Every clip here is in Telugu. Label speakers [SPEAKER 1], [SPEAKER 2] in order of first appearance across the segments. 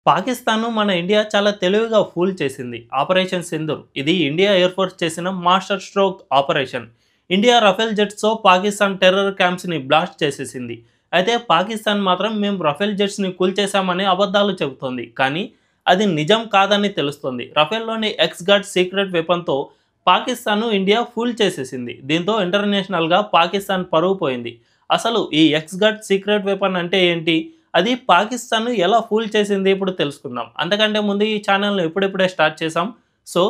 [SPEAKER 1] పాకిస్తాన్ మన ఇండియా చాలా తెలివిగా ఫూల్ చేసింది. ఆపరేషన్ సింధూర్ ఇది ఇండియా ఎయిర్ ఫోర్స్ చేసిన master stroke operation. India Rafale జెట్స్తో పాకిస్తాన్ టెర్రర్ క్యాంప్స్ని బ్లాస్ట్ చేసేసింది. అయితే పాకిస్తాన్ మాత్రం మేము రఫేల్ జెట్స్ని కూల్చేశామని అబద్ధాలు చెబుతోంది. కానీ అది నిజం కాదని తెలుస్తోంది. రఫేల్లోని ఎక్స్ గార్డ్ సీక్రెట్ వెపన్తో పాకిస్తాన్ ఇండియా ఫూల్ చేసేసింది. దీంతో ఇంటర్నేషనల్గా పాకిస్తాన్ పరువు పోయింది. అసలు ఈ ఎక్స్ గార్డ్ సీక్రెట్ వెపన్ అంటే ఏంటి, అది పాకిస్తాన్ ఎలా ఫూల్ చేసింది ఇప్పుడు తెలుసుకుందాం. అంతకంటే ముందు ఈ ఛానల్ని ఇప్పుడిప్పుడే స్టార్ట్ చేసాం, సో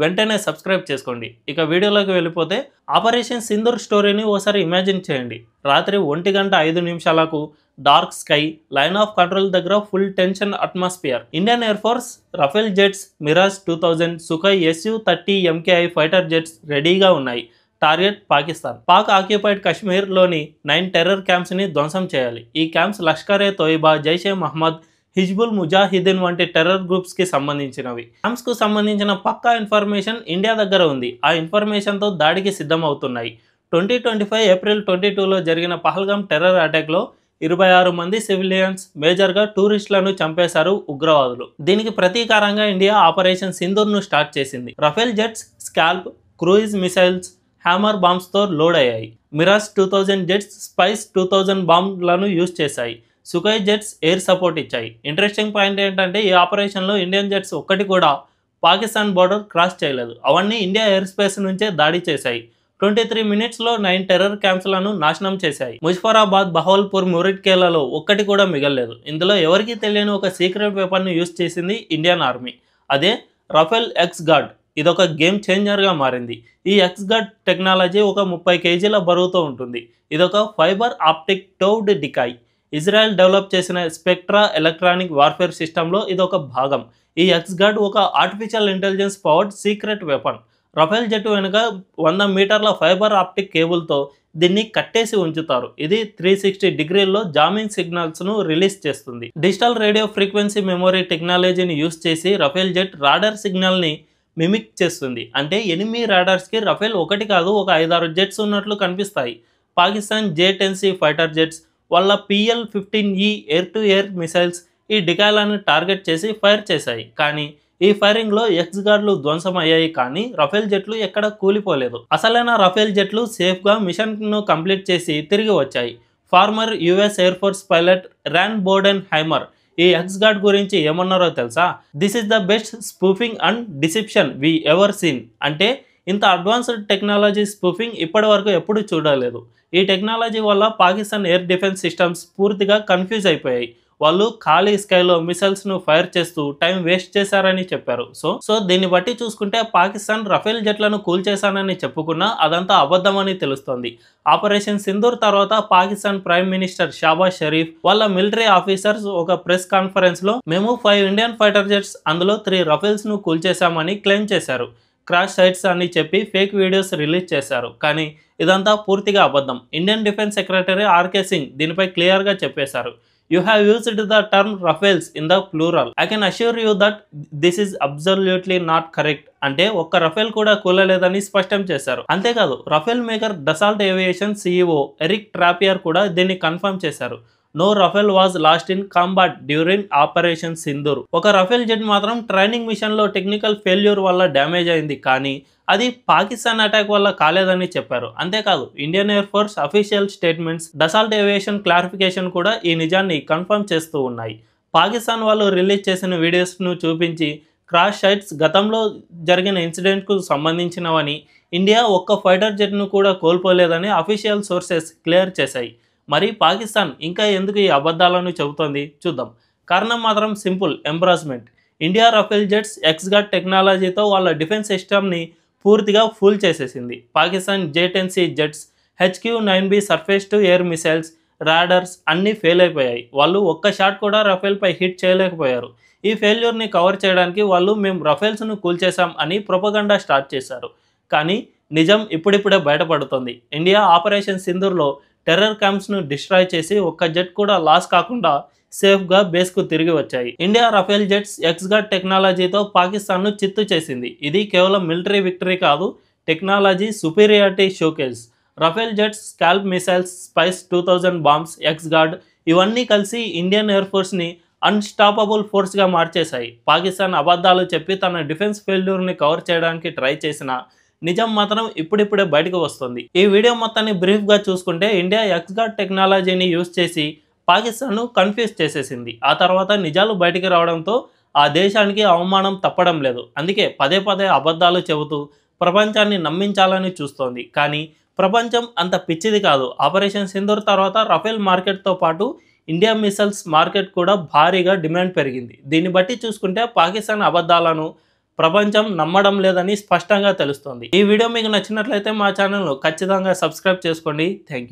[SPEAKER 1] వెంటనే సబ్స్క్రైబ్ చేసుకోండి. ఇక వీడియోలోకి వెళ్ళిపోతే, ఆపరేషన్ సింధూర్ స్టోరీని ఓసారి ఇమాజిన్ చేయండి. రాత్రి 1:05 dark sky, line of control దగ్గర full tension atmosphere. Indian air force Rafale jets, Mirage 2000, Sukhoi Su-30 MKI fighter jets రెడీగా ఉన్నాయి. టార్గెట్ పాకిస్తాన్. పాక్ ఆక్యుపైడ్ కశ్మీర్లోని 9 టెర్రర్ క్యాంప్స్ని ధ్వంసం చేయాలి. ఈ క్యాంప్స్ లష్కరే తోయిబా, జైషే మహమ్మద్, హిజ్బుల్ ముజాహిదీన్ వంటి టెర్రర్ గ్రూప్స్కి సంబంధించినవి. క్యాంప్స్కు సంబంధించిన పక్కా ఇన్ఫర్మేషన్ ఇండియా దగ్గర ఉంది. ఆ ఇన్ఫర్మేషన్తో దాడికి సిద్ధం అవుతున్నాయి. 2025 ఏప్రిల్ 22లో జరిగిన పహల్గామ్ టెర్రర్ అటాక్లో 26 మంది సివిలియన్స్, మేజర్గా టూరిస్టులను చంపేశారు ఉగ్రవాదులు. దీనికి ప్రతీకారంగా ఇండియా ఆపరేషన్ సింధూర్ను స్టార్ట్ చేసింది. Rafale jets, scalp, cruise missiles, hammer బాంబ్స్తో లోడ్ అయ్యాయి. మిరాజ్ 2000 జెట్స్ స్పైస్ 2000 బాంబ్లను యూజ్ చేశాయి. సుఖోయ్ జెట్స్ ఎయిర్ సపోర్ట్ ఇచ్చాయి. ఇంట్రెస్టింగ్ పాయింట్ ఏంటంటే, ఈ ఆపరేషన్లో ఇండియన్ జెట్స్ ఒక్కటి కూడా పాకిస్తాన్ బోర్డర్ క్రాస్ చేయలేదు. అవన్నీ ఇండియా ఎయిర్ స్పేస్ నుంచే దాడి చేశాయి. 23 మినిట్స్లో 9 టెర్రర్ క్యాంప్స్లను నాశనం చేశాయి. ముజఫరాబాద్, బహవల్పూర్, మురిట్కేలలో ఒక్కటి కూడా మిగలలేదు. ఇందులో ఎవరికీ తెలియని ఒక సీక్రెట్ వెపన్ను యూజ్ చేసింది ఇండియన్ ఆర్మీ. అదే రఫేల్ ఎక్స్ గార్డ్. ఇదొక గేమ్ చేంజర్గా మారింది. ఈ ఎక్స్ గార్డ్ టెక్నాలజీ ఒక 30 కేజీల బరువుతో ఉంటుంది. ఇదొక fibre optic towed decoy. Israel develop చేసిన స్పెక్ట్రా ఎలక్ట్రానిక్ వార్ఫేర్ సిస్టంలో ఇదొక భాగం. ఈ ఎక్స్ గార్డ్ ఒక artificial intelligence powered secret weapon. Rafale jet వెనుక 100 మీటర్ల ఫైబర్ ఆప్టిక్ కేబుల్తో దీన్ని కట్టేసి ఉంచుతారు. ఇది 360 డిగ్రీల్లో జామింగ్ సిగ్నల్స్ను రిలీజ్ చేస్తుంది. డిజిటల్ రేడియో ఫ్రీక్వెన్సీ మెమొరీ టెక్నాలజీని యూజ్ చేసి రఫేల్ జెట్ రాడర్ సిగ్నల్ని మిమిక్ చేస్తుంది. అంటే ఎనిమీ రాడార్స్కి రఫేల్ ఒకటి కాదు, ఒక 5-6 జెట్స్ ఉన్నట్లు కనిపిస్తాయి. పాకిస్తాన్ J-10C ఫైటర్ జెట్స్ వాళ్ళ PL-15E air to air missiles ఈ డికాయ్లను టార్గెట్ చేసి ఫైర్ చేశాయి. కానీ ఈ ఫైరింగ్లో ఎక్స్ గార్డ్లు ధ్వంసం అయ్యాయి, కానీ రఫేల్ జెట్లు ఎక్కడ కూలిపోలేదు. అసలైన రఫేల్ జెట్లు సేఫ్గా మిషన్ను కంప్లీట్ చేసి తిరిగి వచ్చాయి. Former US air force pilot Ryan Bodenheimer ఈ ఎక్స్ గార్డ్ గురించి ఏమన్నారో తెలుసా? This is the best spoofing and deception we ever seen. అంటే ఇంత అడ్వాన్స్డ్ టెక్నాలజీ స్పూఫింగ్ ఇప్పటి వరకు ఎప్పుడు చూడలేదు. ఈ టెక్నాలజీ వల్ల పాకిస్తాన్ ఎయిర్ డిఫెన్స్ సిస్టమ్స్ పూర్తిగా కన్ఫ్యూజ్ అయిపోయాయి. వాళ్ళు ఖాళీ స్కైలో మిసైల్స్ను ఫైర్ చేస్తూ టైం వేస్ట్ చేశారని చెప్పారు. సో దీన్ని బట్టి చూసుకుంటే పాకిస్తాన్ రఫేల్ జెట్లను కూల్చేశానని చెప్పుకున్నా అదంతా అబద్ధమని తెలుస్తోంది. ఆపరేషన్ సింధూర్ తర్వాత పాకిస్తాన్ ప్రైమ్ మినిస్టర్ షాబాజ్ షరీఫ్ వాళ్ళ మిలిటరీ ఆఫీసర్స్ ఒక ప్రెస్ కాన్ఫరెన్స్లో మేము 5 ఇండియన్ ఫైటర్ జెట్స్, అందులో 3 రఫేల్స్ను కూల్చేశామని క్లెయిమ్ చేశారు. క్రాష్ సైట్స్ అని చెప్పి ఫేక్ వీడియోస్ రిలీజ్ చేశారు. కానీ ఇదంతా పూర్తిగా అబద్ధం. Indian defence secretary RK Singh దీనిపై క్లియర్గా చెప్పేశారు. You have used the term Rafales in the plural. I can assure you that this is absolutely not correct. అంటే ఒక్క రఫేల్ కూడా కూలలేదని స్పష్టం చేశారు. అంతేకాదు, Rafale maker Dassault Aviation CEO Eric Trappier కూడా దీన్ని కన్ఫర్మ్ చేశారు. No Rafale was lost in combat during operation Sindoor. ఒక రఫేల్ జెట్ మాత్రం ట్రైనింగ్ మిషన్లో టెక్నికల్ ఫెయిల్యూర్ వల్ల డ్యామేజ్ అయింది, కానీ అది పాకిస్తాన్ అటాక్ వల్ల కాలేదని చెప్పారు. అంతేకాదు, Indian air force official statements, Dassault Aviation clarification కూడా ఈ నిజాన్ని కన్ఫర్మ్ చేస్తూ ఉన్నాయి. పాకిస్తాన్ వాళ్ళు రిలీజ్ చేసిన వీడియోస్ను చూపించి క్రాష్ సైట్స్ గతంలో జరిగిన ఇన్సిడెంట్కు సంబంధించినవని, ఇండియా ఒక్క ఫైటర్ జెట్ను కూడా కోల్పోలేదని అఫీషియల్ సోర్సెస్ క్లియర్ చేశాయి. మరి పాకిస్తాన్ ఇంకా ఎందుకు ఈ అబద్ధాలను చెబుతోంది చూద్దాం. కారణం మాత్రం simple, embarrassment. India Rafale jets X guard టెక్నాలజీతో వాళ్ళ డిఫెన్స్ సిస్టమ్ని పూర్తిగా ఫుల్ చేసేసింది. పాకిస్తాన్ J-10C జెట్స్, HQ-9B surface to air missiles, radars అన్నీ ఫెయిల్ అయిపోయాయి. వాళ్ళు ఒక్క షాట్ కూడా రఫేల్పై హిట్ చేయలేకపోయారు. ఈ ఫెయిల్యూర్ని కవర్ చేయడానికి వాళ్ళు మేము రఫేల్స్ను కూల్చేశాం అని ప్రొపగండా స్టార్ట్ చేశారు. కానీ నిజం ఇప్పుడిప్పుడే బయటపడుతోంది. ఇండియా ఆపరేషన్ సింధూర్లో టెర్రర్ క్యాంప్స్ను డిస్ట్రాయ్ చేసి ఒక్క జెట్ కూడా లాస్ కాకుండా సేఫ్గా బేస్కు తిరిగి వచ్చాయి. India Rafale jets X guard టెక్నాలజీతో పాకిస్తాన్ను చిత్తు చేసింది. ఇది కేవలం మిలిటరీ విక్టరీ కాదు, technology superiority showcase. Rafale jets, SCALP missiles, SPICE 2000 bombs, X guard ఇవన్నీ కలిసి ఇండియన్ ఎయిర్ ఫోర్స్ని అన్స్టాపబుల్ ఫోర్స్గా మార్చేశాయి. పాకిస్తాన్ అబద్ధాలు చెప్పి తన డిఫెన్స్ ఫెయిల్యూర్ని కవర్ చేయడానికి ట్రై చేసిన నిజం మాత్రం ఇప్పుడిప్పుడే బయటకు వస్తుంది. ఈ వీడియో మొత్తాన్ని బ్రీఫ్గా చూసుకుంటే ఇండియా ఎక్స్గార్డ్ టెక్నాలజీని యూజ్ చేసి పాకిస్తాన్ను కన్ఫ్యూజ్ చేసేసింది. ఆ తర్వాత నిజాలు బయటికి రావడంతో ఆ దేశానికి అవమానం తప్పడం లేదు. అందుకే పదే పదే అబద్ధాలు చెబుతూ ప్రపంచాన్ని నమ్మించాలని చూస్తోంది. కానీ ప్రపంచం అంత పిచ్చిది కాదు. ఆపరేషన్ సింధూర్ తర్వాత రఫేల్ మార్కెట్తో పాటు ఇండియా మిసైల్స్ మార్కెట్ కూడా భారీగా డిమాండ్ పెరిగింది. దీన్ని బట్టి చూసుకుంటే పాకిస్తాన్ అబద్ధాలను ప్రపంచం నమ్మడం లేదని స్పష్టంగా తెలుస్తోంది. ఈ వీడియో మీకు నచ్చినట్లయితే మా ఛానల్ను ఖచ్చితంగా సబ్స్క్రైబ్ చేసుకోండి. Thank you.